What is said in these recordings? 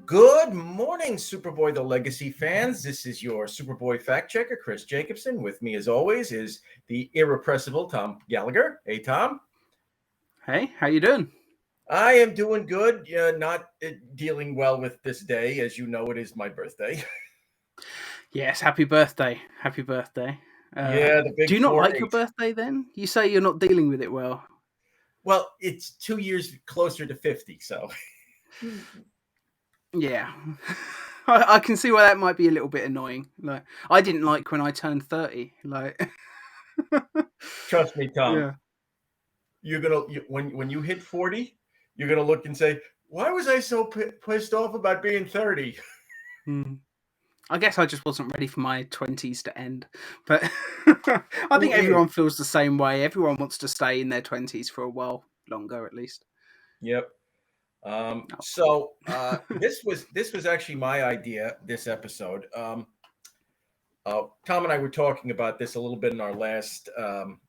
Good morning, Superboy the Legacy fans. This is your Superboy fact checker, Chris Jacobsen. With me, as always, is the irrepressible Tom Gallagher. Hey, Tom. Hey, how you doing? I am doing good. Not dealing well with this day. As you know, it is my birthday. Yes, happy birthday. Happy birthday. Yeah, the Do big you not like your 4-8. birthday then? You say you're not dealing with it well. Well, it's 2 years closer to 50, so. Yeah. I can see why that might be a little bit annoying. Like, I didn't like when I turned 30. Like, Trust me, Tom. yeah. When you hit 40, you're gonna look and say, "Why was I so pissed off about being 30?" I guess I just wasn't ready for my 20s to end. But I Who think is? everyone feels the same way. Everyone wants to stay in their 20s for a while longer, at least. Yep. This was actually my idea. This episode, Tom and I were talking about this a little bit in our last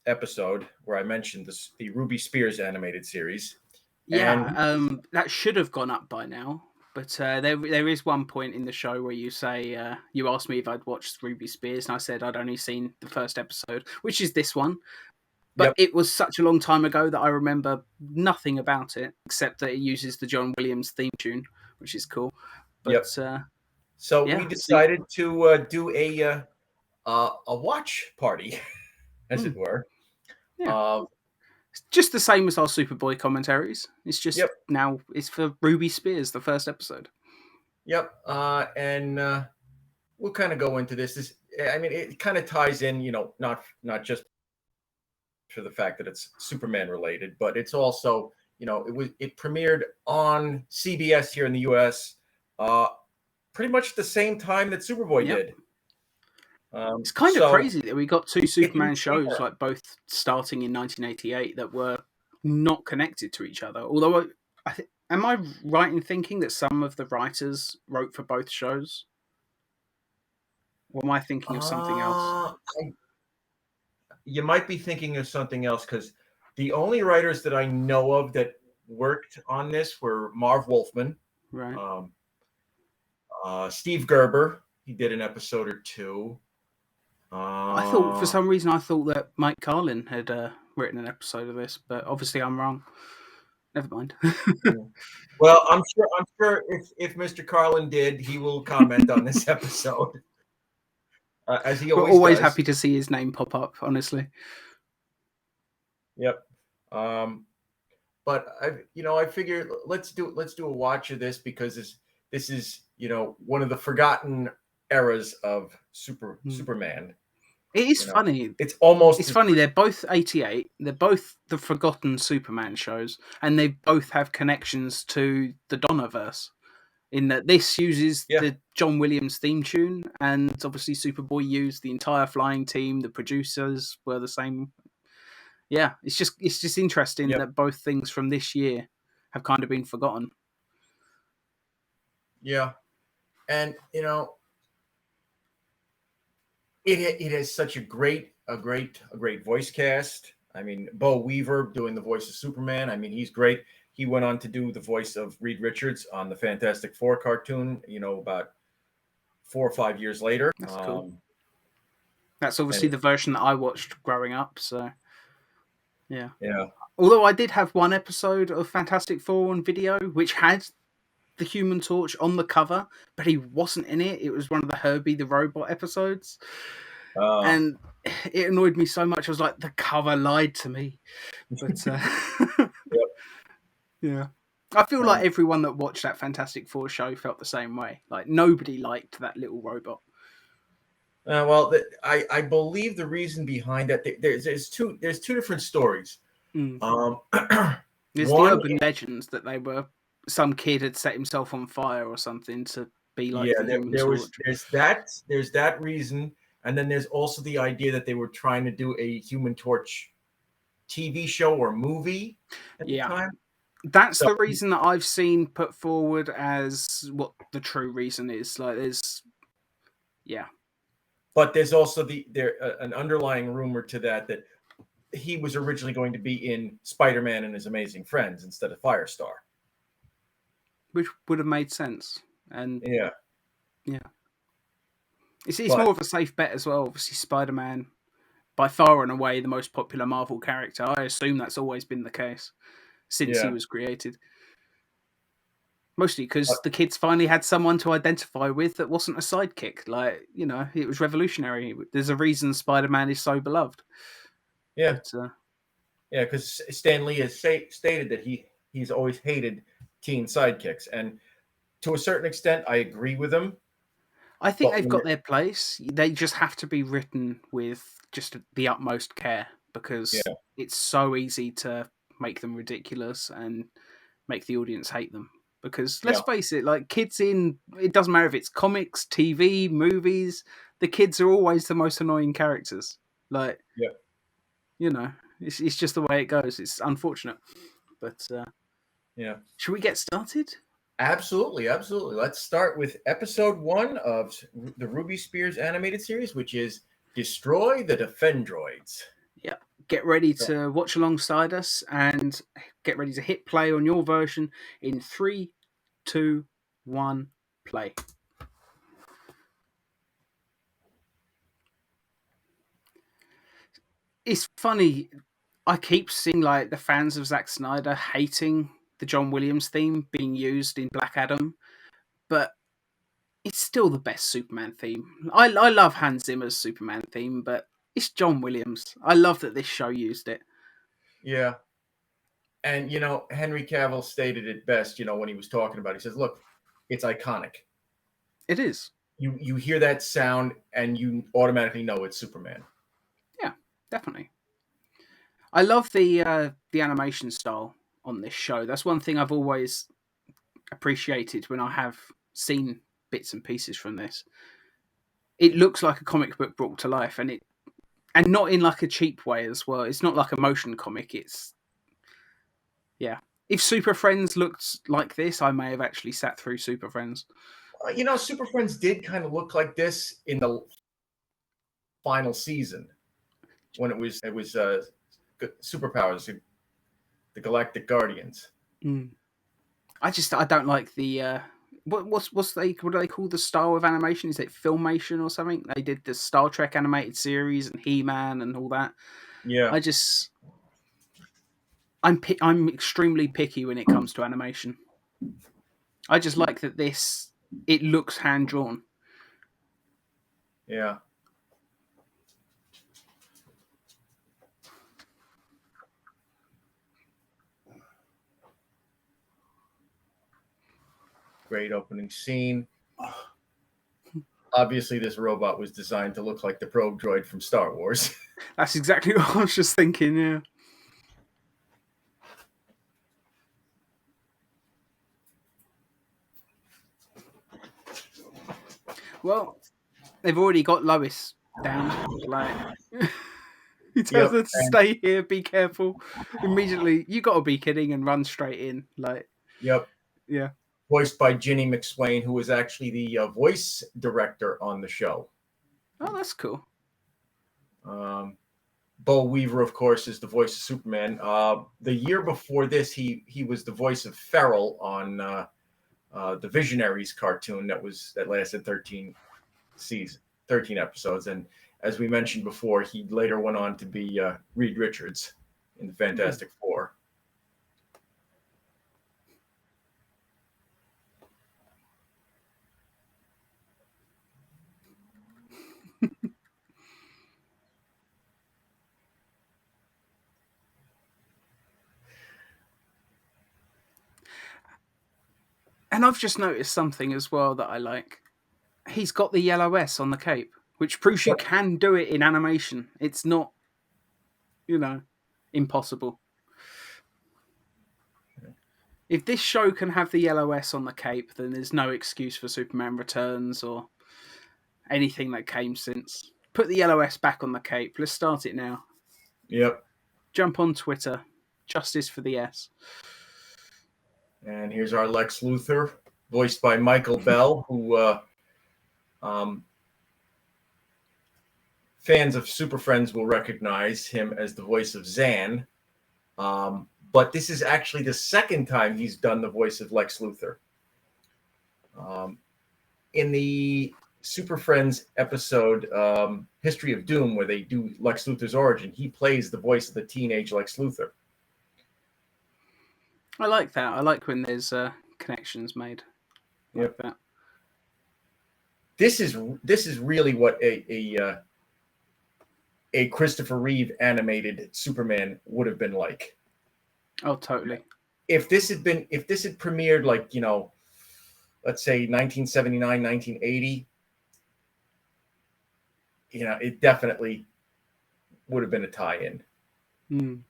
episode where I mentioned the Ruby Spears animated series, and Yeah, that should have gone up by now. But there is one point in the show where you say you asked me if I'd watched Ruby Spears, and I said I'd only seen the first episode, which is this one. But yep, it was such a long time ago that I remember nothing about it except that it uses the John Williams theme tune, which is cool. But yep. So we yeah, decided to do a watch party, as it were. yeah, Uh, it's just the same as our Superboy commentaries. It's just yep, now it's for Ruby Spears, the first episode. yep. And we'll kind of go into this. I mean, it kind of ties in, not just for the fact that it's Superman related, but it's also, it premiered on CBS here in the US pretty much the same time that Superboy Yep. did. It's kind of So crazy that we got two it's Superman insane. shows, like both starting in 1988, that were not connected to each other. Although, am I right in thinking that some of the writers wrote for both shows? Or am I thinking of something else? You might be thinking of something else because the only writers that I know of that worked on this were Marv Wolfman, Right. um, Steve Gerber. He did an episode or two. I thought, for some reason, I thought that Mike Carlin had written an episode of this, but obviously I'm wrong. Never mind. Well, I'm sure if Mr. Carlin did, he will comment on this episode, as he We're always always does. happy to see his name pop up, honestly. Yep. But I figure let's do a watch of this because this is one of the forgotten eras of Superman. It is funny. It's almost It's funny. They're both 88. They're both the forgotten Superman shows, and they both have connections to the Donnerverse. In that this uses the John Williams theme tune, and obviously Superboy used the entire flying team. The producers were the same. Yeah, it's just interesting that both things from this year have kind of been forgotten. Yeah, and it has such a great voice cast. I mean, Bo Weaver doing the voice of Superman. I mean, he's great. He went on to do the voice of Reed Richards on the Fantastic Four cartoon, about 4 or 5 years later. That's cool. That's obviously the version that I watched growing up, so yeah. Yeah. Although I did have one episode of Fantastic Four on video, which had the Human Torch on the cover, but he wasn't in it. It was one of the Herbie the Robot episodes. And it annoyed me so much. I was like, the cover lied to me. But yeah. I feel like everyone that watched that Fantastic Four show felt the same way. Like, nobody liked that little robot. Well, I believe the reason behind that there's two different stories. There's the urban legends that they were some kid had set himself on fire or something to be like the Human Torch. There's that reason, and then there's also the idea that they were trying to do a Human Torch TV show or movie at the time. That's the reason that I've seen put forward as what the true reason is. Like, but there's also an underlying rumor to that he was originally going to be in Spider-Man and His Amazing Friends instead of Firestar, which would have made sense. And yeah. It's more of a safe bet as well. Obviously, Spider-Man, by far and away the most popular Marvel character. I assume that's always been the case since he was created. Mostly because the kids finally had someone to identify with that wasn't a sidekick. Like, it was revolutionary. There's a reason Spider-Man is so beloved. Yeah. But, because Stan Lee has stated that he's always hated teen sidekicks. And to a certain extent, I agree with him. I think they've got their place. They just have to be written with just the utmost care because it's so easy to make them ridiculous and make the audience hate them. Because let's face it, like kids it doesn't matter if it's comics, TV, movies, the kids are always the most annoying characters. Like, it's just the way it goes. It's unfortunate. But, should we get started? Absolutely. Let's start with episode 1 of the Ruby Spears animated series, which is Destroy the Defendroids. Yeah. Get ready to watch alongside us and get ready to hit play on your version in 3, 2, 1, play. It's funny. I keep seeing like the fans of Zack Snyder hating the John Williams theme being used in Black Adam, but it's still the best Superman theme. I love Hans Zimmer's Superman theme, but it's John Williams. I love that this show used it. Yeah. And, Henry Cavill stated it best, when he was talking about it. He says, look, it's iconic. It is. You hear that sound and you automatically know it's Superman. Yeah, definitely. I love the animation style on this show. That's one thing I've always appreciated when I have seen bits and pieces from this. It looks like a comic book brought to life, and not in like a cheap way as well. It's not like a motion comic. If Super Friends looked like this, I may have actually sat through Super Friends. Super Friends did kind of look like this in the final season when it was Superpowers, the Galactic Guardians. I don't like the what do they call the style of animation? Is it Filmation or something? They did the Star Trek animated series and He-Man and all that. Yeah. I'm extremely picky when it comes to animation. I just like that it looks hand drawn. Yeah. Great opening scene. Obviously, this robot was designed to look like the probe droid from Star Wars. That's exactly what I was just thinking, yeah. Well, they've already got Lois down. Like, he tells her to stay here, be careful. Immediately, you got to be kidding, and run straight in. Like, yep. Yeah. Voiced by Ginny McSwain, who was actually the voice director on the show. Oh, that's cool. Bo Weaver, of course, is the voice of Superman. The year before this, he was the voice of Feral on the Visionaries cartoon that lasted 13 episodes. And as we mentioned before, he later went on to be Reed Richards in the Fantastic Four. And I've just noticed something as well that I like. He's got the yellow S on the cape, which proves you can do it in animation. It's not, impossible. If this show can have the yellow S on the cape, then there's no excuse for Superman Returns or anything that came since. Put the yellow S back on the cape. Let's start it now. Yep. Jump on Twitter. Justice for the S. And here's our Lex Luthor, voiced by Michael Bell, who fans of Super Friends will recognize him as the voice of Zan. But this is actually the second time he's done the voice of Lex Luthor. In the Super Friends episode History of Doom, where they do Lex Luthor's origin, he plays the voice of the teenage Lex Luthor. I like that. I like when there's connections made like that. This is really what a Christopher Reeve animated Superman would have been like. Oh, totally. If this had premiered like, let's say 1979, 1980, it definitely would have been a tie-in.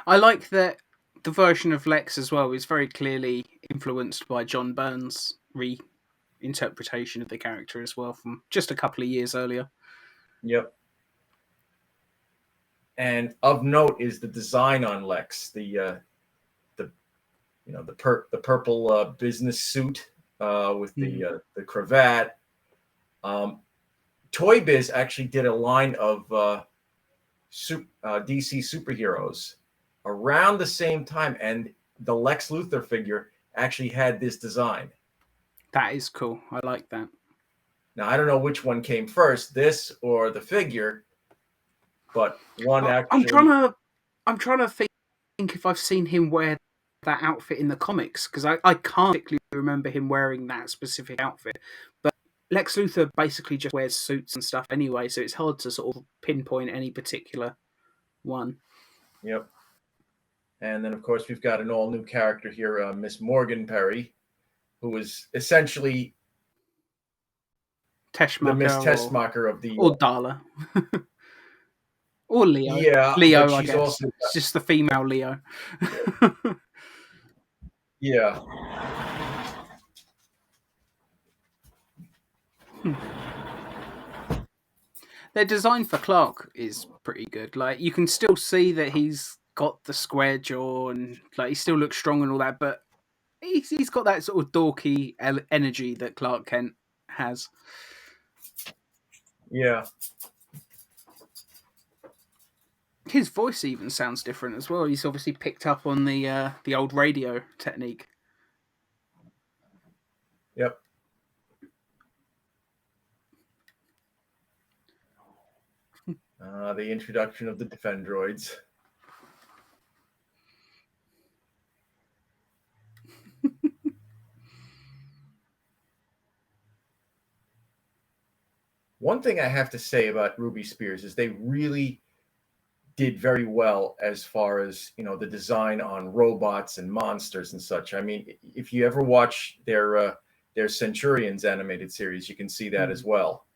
I like that the version of Lex as well is very clearly influenced by John Byrne's reinterpretation of the character as well from just a couple of years earlier. Yep. And of note is the design on Lex, the purple business suit with the cravat. Toy Biz actually did a line of DC superheroes around the same time, and the Lex Luthor figure actually had this design. That is cool. I like that. Now, I don't know which one came first, this or the figure, but one actually... I'm trying to think if I've seen him wear that outfit in the comics, because I can't particularly remember him wearing that specific outfit. But Lex Luthor basically just wears suits and stuff anyway, so it's hard to sort of pinpoint any particular one. Yep. And then, of course, we've got an all-new character here, Miss Morgan Perry, who is essentially the Miss Tessmacher of the... Or Darla. Or Leo. Yeah, Leo, but I she's guess. also... It's just the female Leo. Yeah. Their design for Clark is pretty good. Like, you can still see that he's got the square jaw and like he still looks strong and all that, but he's got that sort of dorky energy that Clark Kent has. Yeah. His voice even sounds different as well. He's obviously picked up on the old radio technique. Yep. The introduction of the Defendroids. One thing I have to say about Ruby Spears is they really did very well as far as, the design on robots and monsters and such. I mean, if you ever watch their Centurions animated series, you can see that as well.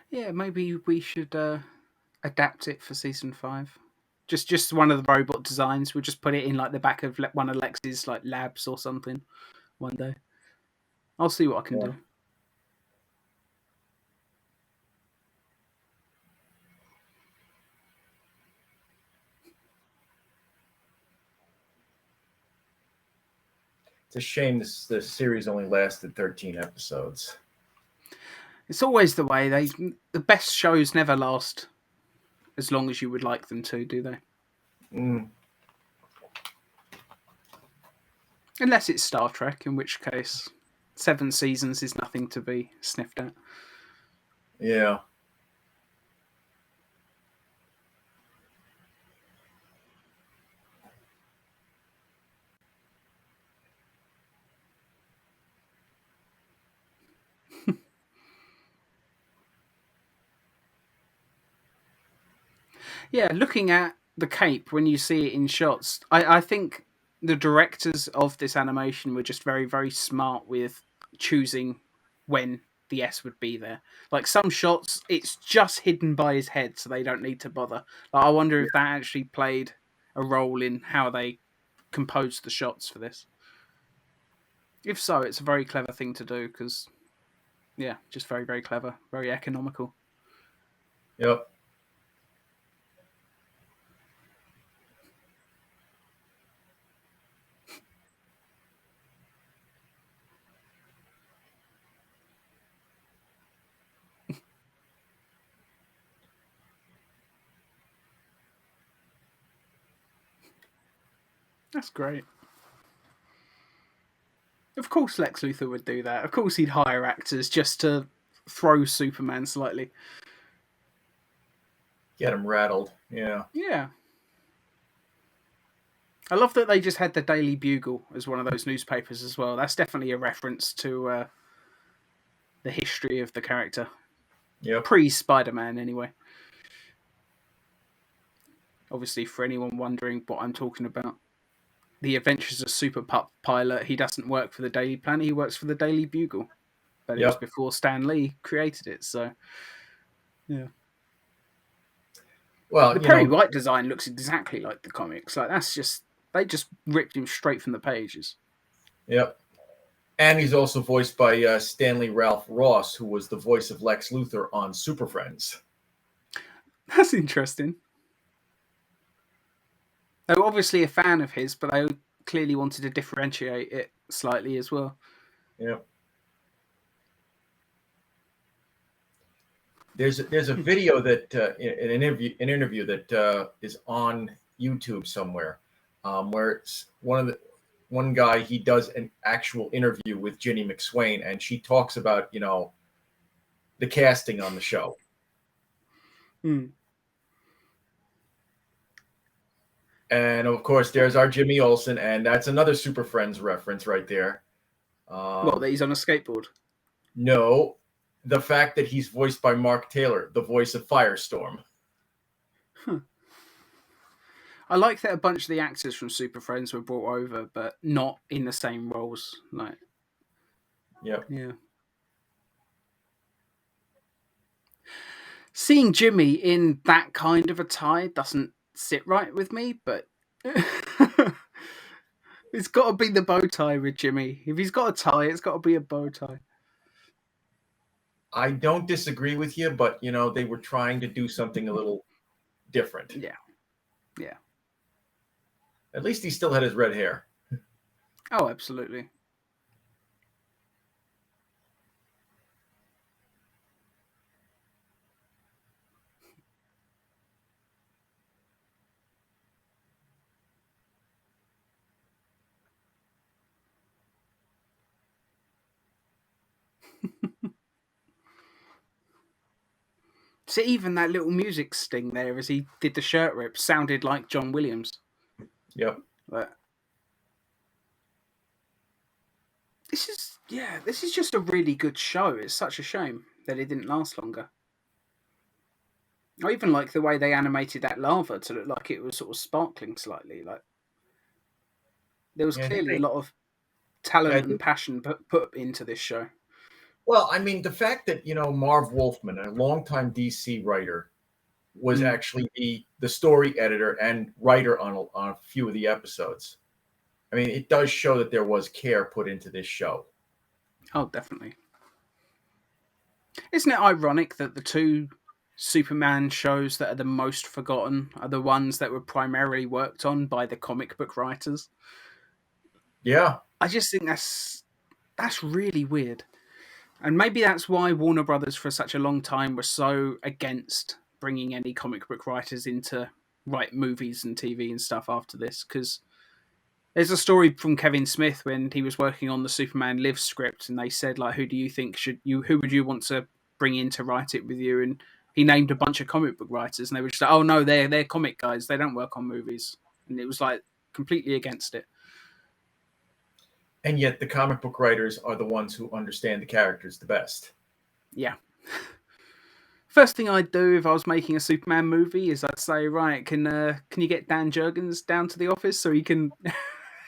Yeah, maybe we should adapt it for season 5. Just one of the robot designs. We'll just put it in like the back of one of Lex's like labs or something one day. I'll see what I can do. It's a shame the series only lasted 13 episodes. It's always the way. The best shows never last as long as you would like them to, do they? Unless it's Star Trek, in which case 7 seasons is nothing to be sniffed at. Yeah. Yeah, looking at the cape when you see it in shots, I think the directors of this animation were just very, very smart with choosing when the S would be there. Like some shots, it's just hidden by his head, so they don't need to bother. Like, I wonder if that actually played a role in how they composed the shots for this. If so, it's a very clever thing to do because, yeah, just very, very clever, very economical. Yep. That's great. Of course Lex Luthor would do that. Of course he'd hire actors just to throw Superman slightly. Get him rattled. Yeah. Yeah. I love that they just had the Daily Bugle as one of those newspapers as well. That's definitely a reference to the history of the character. Yep. Pre-Spider-Man, anyway. Obviously, for anyone wondering what I'm talking about, the Adventures of Super Pup pilot, he doesn't work for the Daily Planet, he works for the Daily Bugle. But it was before Stan Lee created it, so... Yeah. Well, the Perry White design looks exactly like the comics. Like that's just they just ripped him straight from the pages. Yep. And he's also voiced by Stanley Ralph Ross, who was the voice of Lex Luthor on Super Friends. That's interesting. They were obviously a fan of his, but they clearly wanted to differentiate it slightly as well. Yep. There's a video that an interview that is on YouTube somewhere, where it's one guy, he does an actual interview with Ginny McSwain, and she talks about the casting on the show. Hmm. And of course, there's our Jimmy Olsen, and that's another Super Friends reference right there. What, that he's on a skateboard? No. The fact that he's voiced by Mark Taylor, the voice of Firestorm. Huh. I like that a bunch of the actors from Super Friends were brought over, but not in the same roles. Like, yep. Yeah. Seeing Jimmy in that kind of a tie doesn't sit right with me, but it's got to be the bow tie with Jimmy. If he's got a tie, it's got to be a bow tie. I don't disagree with you, but they were trying to do something a little different. Yeah. Yeah. At least he still had his red hair. Oh, absolutely. So even that little music sting there as he did the shirt rip sounded like John Williams. Yep. But this is just a really good show. It's such a shame that it didn't last longer. I even like the way they animated that lava to look like it was sort of sparkling slightly. Like there was clearly a lot of talent and passion put into this show. Well, I mean, the fact that Marv Wolfman, a longtime DC writer, was actually the story editor and writer on a few of the episodes. I mean, it does show that there was care put into this show. Oh, definitely. Isn't it ironic that the two Superman shows that are the most forgotten are the ones that were primarily worked on by the comic book writers? Yeah. I just think that's really weird. And maybe that's why Warner Brothers for such a long time were so against bringing any comic book writers in to write movies and TV and stuff after this, because there's a story from Kevin Smith when he was working on the Superman Lives script, and they said, like, who do you think who would you want to bring in to write it with you? And he named a bunch of comic book writers, and they were just like, oh no, they're comic guys, they don't work on movies. And it was like completely against it. And yet the comic book writers are the ones who understand the characters the best. Yeah. First thing I'd do if I was making a Superman movie is I'd say, right, can you get Dan Jurgens down to the office so he can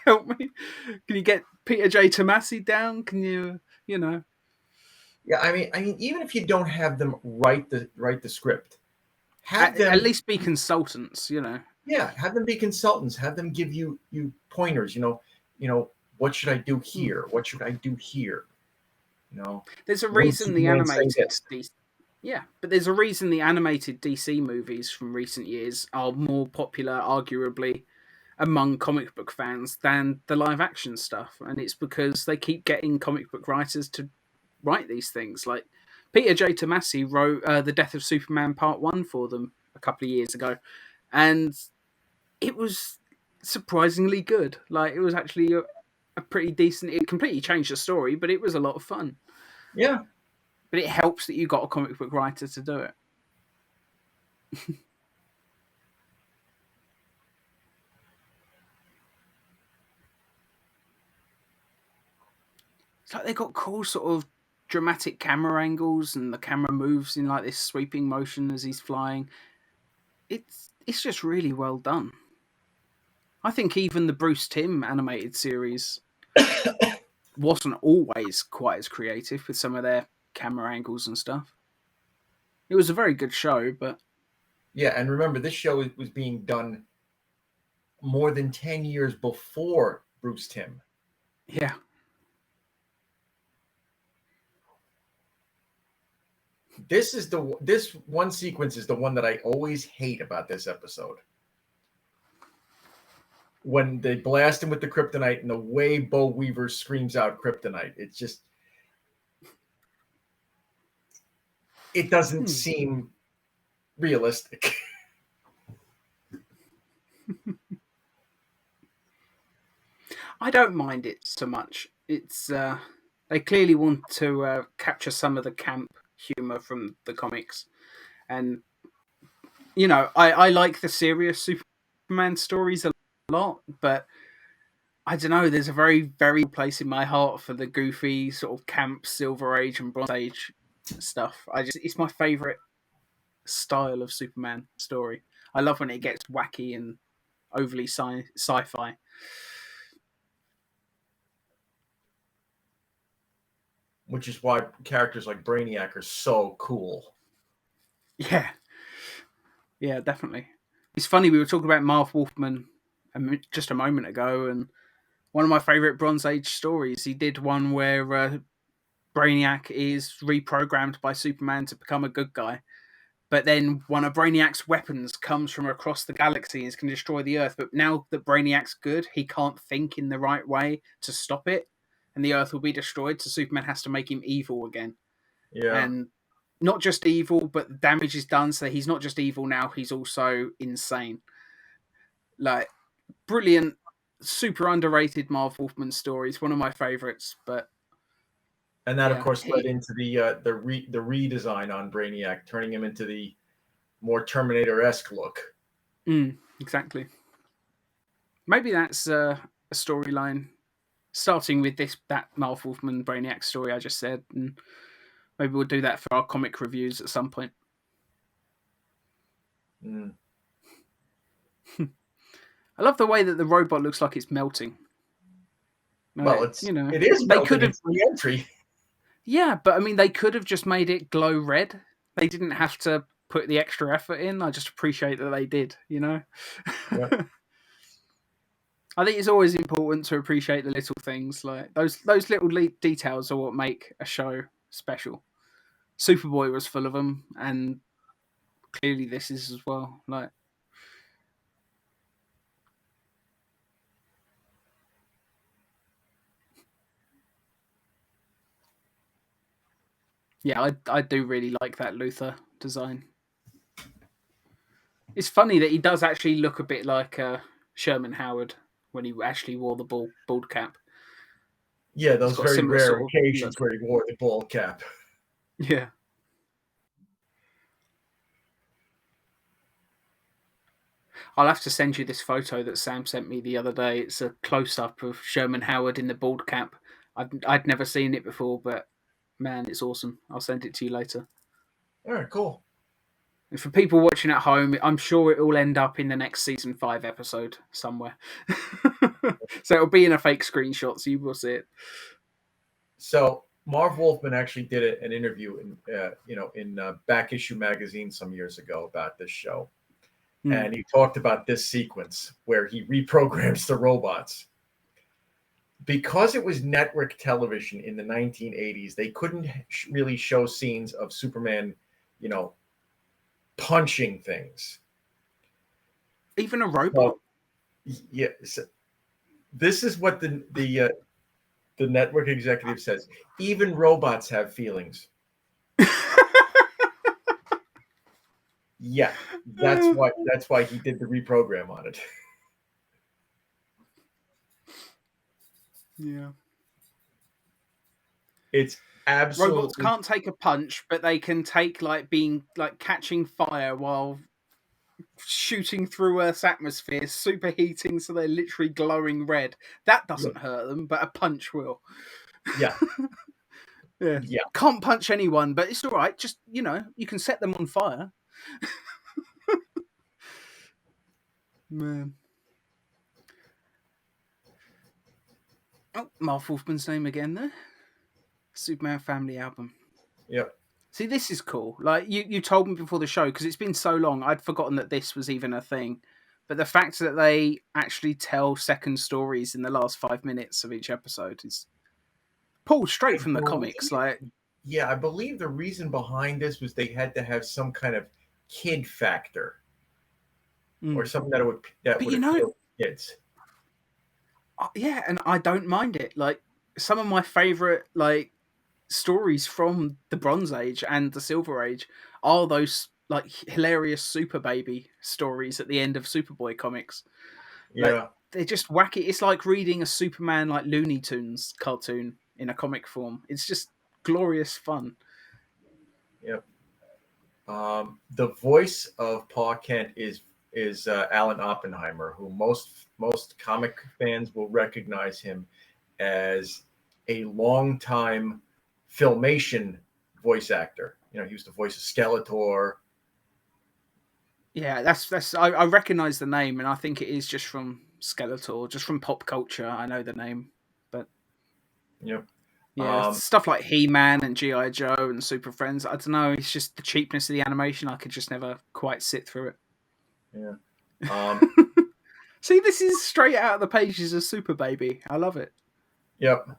help me? Can you get Peter J. Tomasi down? Can you? Yeah, I mean, even if you don't have them write the script, have them at least be consultants. Yeah, have them be consultants. Have them give you pointers. What should I do here? What should I do here? There's a reason the animated DC, but there's a reason the animated DC movies from recent years are more popular, arguably, among comic book fans than the live action stuff, and it's because they keep getting comic book writers to write these things. Like Peter J. Tomasi wrote The Death of Superman Part 1 for them a couple of years ago, and it was surprisingly good. Like it was actually a pretty decent. It completely changed the story, but it was a lot of fun. Yeah. But it helps that you got a comic book writer to do it. It's like they got cool sort of dramatic camera angles, and the camera moves in like this sweeping motion as he's flying. It's just really well done. I think even the Bruce Timm animated series wasn't always quite as creative with some of their camera angles and stuff. It was a very good show, but yeah, and remember, this show was being done more than 10 years before Bruce Timm. Yeah. This one sequence is the one that I always hate about this episode. When they blast him with the kryptonite and the way Bo Weaver screams out kryptonite, it's just, it doesn't seem realistic. I don't mind it so much. It's they clearly want to capture some of the camp humor from the comics, and you know, I like the serious Superman stories a lot, but I don't know. There's a very, very place in my heart for the goofy sort of camp Silver Age and Bronze Age stuff. It's my favorite style of Superman story. I love when it gets wacky and overly sci-fi. Which is why characters like Brainiac are so cool. Yeah. Yeah, definitely. It's funny, we were talking about Marv Wolfman just a moment ago, and one of my favourite Bronze Age stories, he did one where Brainiac is reprogrammed by Superman to become a good guy. But then one of Brainiac's weapons comes from across the galaxy and can destroy the Earth. But now that Brainiac's good, he can't think in the right way to stop it, and the Earth will be destroyed. So Superman has to make him evil again. Yeah. And not just evil, but the damage is done. So he's not just evil now; he's also insane. Like, brilliant, super underrated Marv Wolfman story. It's one of my favorites. But and that, of course, led into the redesign on Brainiac, turning him into the more Terminator-esque look. Exactly. Maybe that's a storyline, starting with that Marv Wolfman Brainiac story I just said, and maybe we'll do that for our comic reviews at some point. I love the way that the robot looks like it's melting. Well, it is melting in re-entry. Yeah, but I mean, they could have just made it glow red. They didn't have to put the extra effort in. I just appreciate that they did, you know? Yeah. I think it's always important to appreciate the little things. Like those little details are what make a show special. Superboy was full of them, and clearly this is as well. Like, yeah, I do really like that Luthor design. It's funny that he does actually look a bit like Sherman Howard when he actually wore the bald cap. Yeah, those very rare occasions where he wore the bald cap. Yeah. I'll have to send you this photo that Sam sent me the other day. It's a close-up of Sherman Howard in the bald cap. I'd never seen it before, but man, it's awesome. I'll send it to you later. All right, cool. And for people watching at home, I'm sure it will end up in the next season 5 episode somewhere. So it'll be in a fake screenshot, so you will see it. So Marv Wolfman actually did an interview in Back Issue magazine some years ago about this show. And he talked about this sequence where he reprograms the robots. Because it was network television in the 1980s, they couldn't really show scenes of Superman, punching things. Even a robot? Yeah. So this is what the network executive says. Even robots have feelings. Yeah, that's why he did the reprogram on it. Yeah. It's absolutely Robots can't take a punch, but they can take catching fire while shooting through Earth's atmosphere, superheating so they're literally glowing red. That doesn't hurt them, but a punch will. Yeah. Yeah. Can't punch anyone, but it's all right. Just, you can set them on fire. Man. Oh, Marv Wolfman's name again there. Superman Family Album. Yep. See, this is cool. Like, you told me before the show, because it's been so long, I'd forgotten that this was even a thing. But the fact that they actually tell second stories in the last 5 minutes of each episode is pulled straight from the comics. Yeah, I believe the reason behind this was they had to have some kind of kid factor or something that would appeal to kids. Yeah, and I don't mind it. Like, some of my favorite stories from the Bronze Age and the Silver Age are those hilarious Super Baby stories at the end of Superboy comics. Yeah, they're just wacky. It's like reading a Superman Looney Tunes cartoon in a comic form. It's just glorious fun. Yep. The voice of Pa Kent is Alan Oppenheimer, who most comic fans will recognize him as a longtime Filmation voice actor. He used to voice of Skeletor. Yeah, that's I recognize the name, and I think it is just from Skeletor, just from pop culture. I know the name, but Yep. Yeah, stuff like He-Man and G.I. Joe and Super Friends. I don't know. It's just the cheapness of the animation. I could just never quite sit through it. Yeah. See, this is straight out of the pages of Super Baby. I love it. Yep.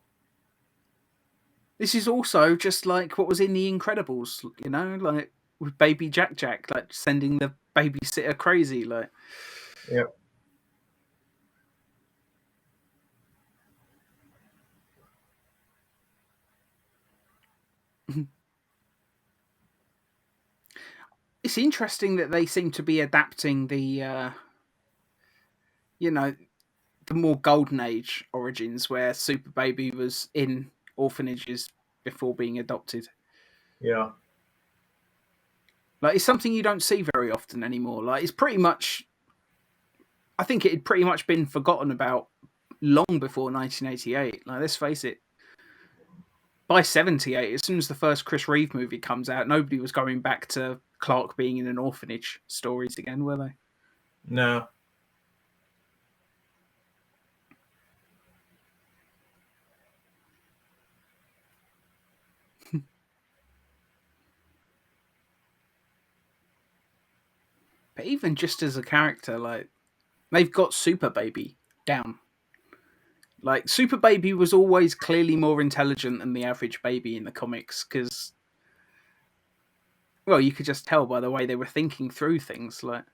This is also just like what was in The Incredibles, like with Baby Jack, like sending the babysitter crazy, like. Yep. It's interesting that they seem to be adapting the, the more golden age origins where Super Baby was in orphanages before being adopted. Yeah. Like, it's something you don't see very often anymore. Like, it's pretty much, I think it had pretty much been forgotten about long before 1988. Like, let's face it, by 78, as soon as the first Chris Reeve movie comes out, nobody was going back to Clark being in an orphanage stories again, were they? No. But even just as a character, like, they've got Super Baby down. Like, Super Baby was always clearly more intelligent than the average baby in the comics, because, well, you could just tell by the way they were thinking through things, like.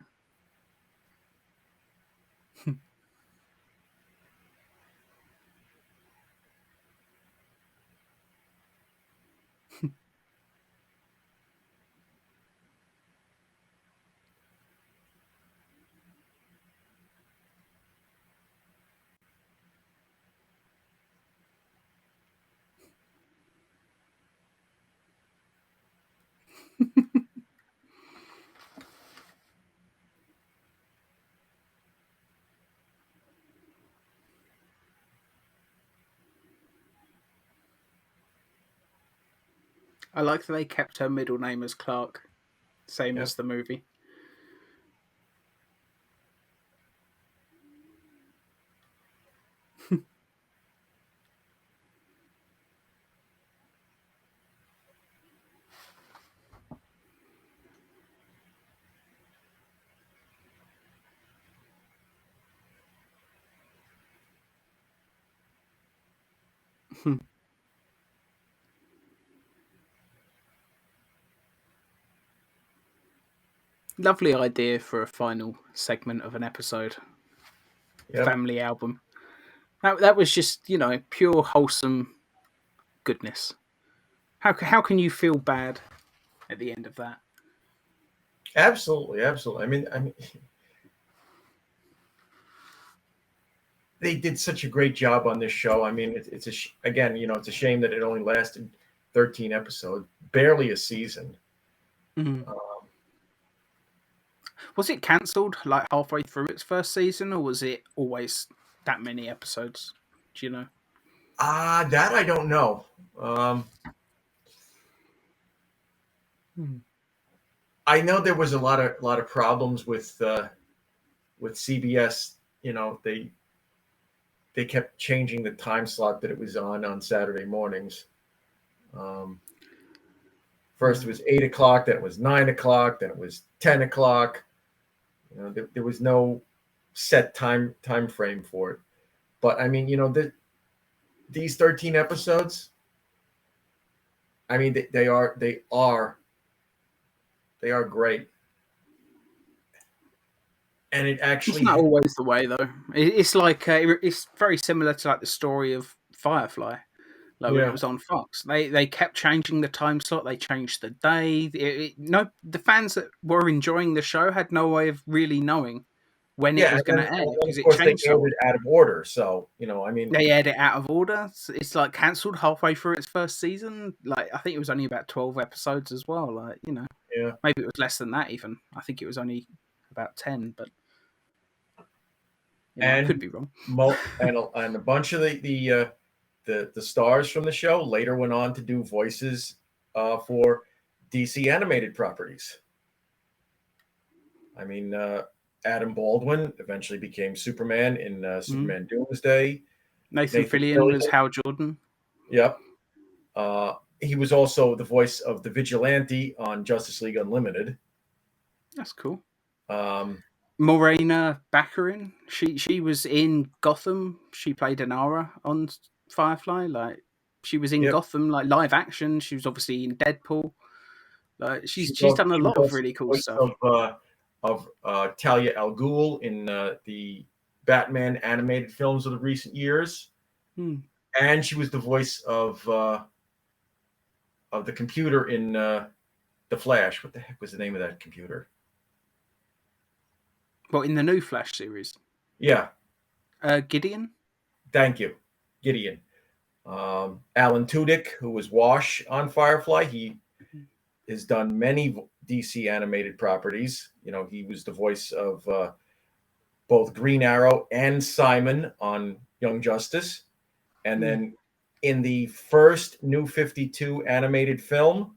I like that they kept her middle name as Clark, same as the movie. Lovely idea for a final segment of an episode. Yep. Family album. That was just, pure wholesome goodness. How can you feel bad at the end of that? Absolutely. I mean, they did such a great job on this show. I mean, it's again, it's a shame that it only lasted 13 episodes, barely a season. Mm. Was it cancelled like halfway through its first season, or was it always that many episodes? Do you know? That I don't know. I know there was a lot of problems with CBS. They kept changing the time slot that it was on Saturday mornings. First it was 8 o'clock, then it was 9 o'clock, then it was 10 o'clock. There was no set time frame for it. But I mean, these 13 episodes, I mean, they are great. And it actually, it's not always the way though. It's like it's very similar to like the story of Firefly, like when it was on Fox. They kept changing the time slot. They changed the day. The fans that were enjoying the show had no way of really knowing when it was going to end because it changed. They aired it out of order. So I mean, they aired it out of order. It's like cancelled halfway through its first season. Like I think it was only about 12 episodes as well. Like maybe it was less than that even. I think it was only about 10, but. I could be wrong. And a bunch of the stars from the show later went on to do voices for DC animated properties. I mean, Adam Baldwin eventually became Superman in Superman Doomsday. Nathan Fillion was Hal Jordan. Yep. He was also the voice of the Vigilante on Justice League Unlimited. That's cool. Morena Baccarin, she was in Gotham. She played Inara on Firefly. Like she was in Gotham, like live action. She was obviously in Deadpool. Like she's done a lot of really cool stuff. Of Talia al Ghul in the Batman animated films of the recent years, and she was the voice of the computer in The Flash. What the heck was the name of that computer? Well, in the new Flash series. Yeah. Gideon? Thank you. Gideon. Alan Tudyk, who was Wash on Firefly, he has done many DC animated properties. He was the voice of both Green Arrow and Simon on Young Justice. And then in the first New 52 animated film,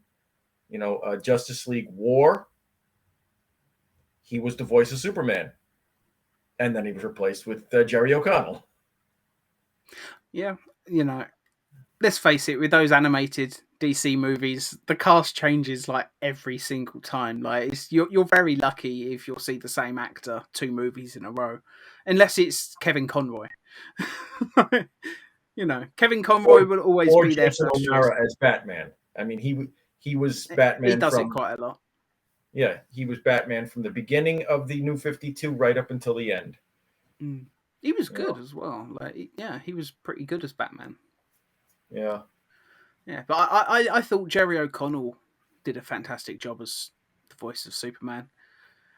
Justice League War, he was the voice of Superman. And then he was replaced with Jerry O'Connell. Yeah, let's face it, with those animated DC movies, the cast changes like every single time. Like you're very lucky if you'll see the same actor 2 movies in a row, unless it's Kevin Conroy. Kevin Conroy will always be there Jason O'Mara as Batman. I mean, he was Batman. He does it quite a lot. Yeah, he was Batman from the beginning of the New 52 right up until the end. He was good as well. Like, he was pretty good as Batman. Yeah. Yeah, but I thought Jerry O'Connell did a fantastic job as the voice of Superman.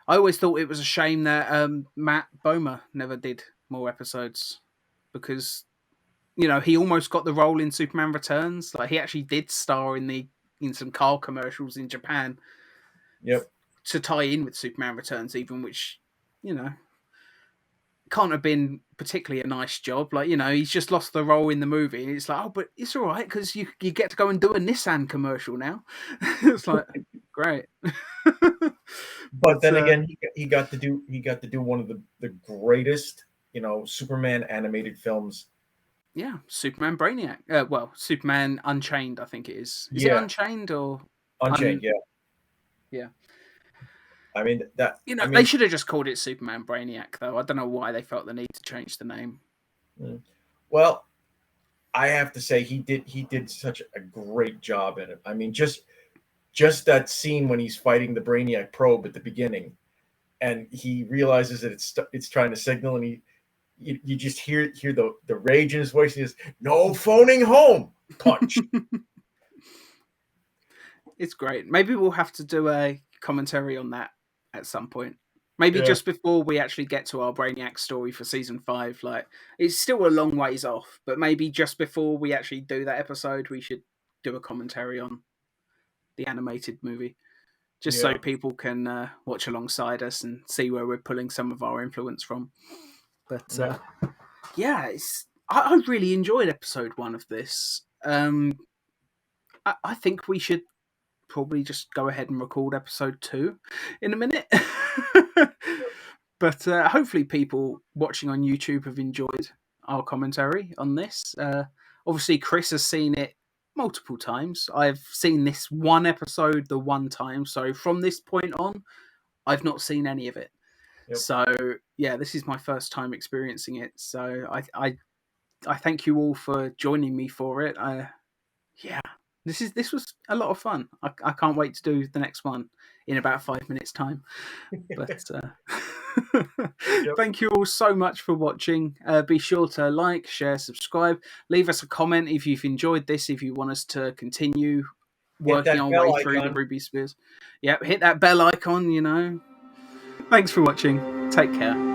I always thought it was a shame that Matt Bomer never did more episodes because, he almost got the role in Superman Returns. Like, he actually did star in some car commercials in Japan. Yep. To tie in with Superman Returns, even, which, can't have been particularly a nice job. Like, he's just lost the role in the movie. And it's like, oh, but it's all right because you get to go and do a Nissan commercial now. It's like, great. But then again, he got to do one of the greatest, Superman animated films. Yeah, Superman Brainiac. Superman Unchained, I think it is. Is it Unchained or Unchained? Yeah. I mean that. They should have just called it Superman Brainiac, though. I don't know why they felt the need to change the name. Well, I have to say he did such a great job in it. I mean, just that scene when he's fighting the Brainiac probe at the beginning, and he realizes that it's trying to signal, and you just hear the rage in his voice. He says, "No phoning home!" Punch. It's great. Maybe we'll have to do a commentary on that at some point. Maybe just before we actually get to our Brainiac story for season 5, like it's still a long ways off, but maybe just before we actually do that episode, we should do a commentary on the animated movie, just so people can watch alongside us and see where we're pulling some of our influence from. But I really enjoyed episode 1 of this. I think we should probably just go ahead and record episode 2 in a minute. But hopefully people watching on YouTube have enjoyed our commentary on this. Obviously, Chris has seen it multiple times. I've seen this one episode the one time. So from this point on, I've not seen any of it. Yep. So, yeah, this is my first time experiencing it. So I thank you all for joining me for it. This was a lot of fun. I can't wait to do the next one in about 5 minutes' time. But thank you all so much for watching. Be sure to like, share, subscribe. Leave us a comment if you've enjoyed this, if you want us to continue working our way through the Ruby Spears. Yep, hit that bell icon, Thanks for watching. Take care.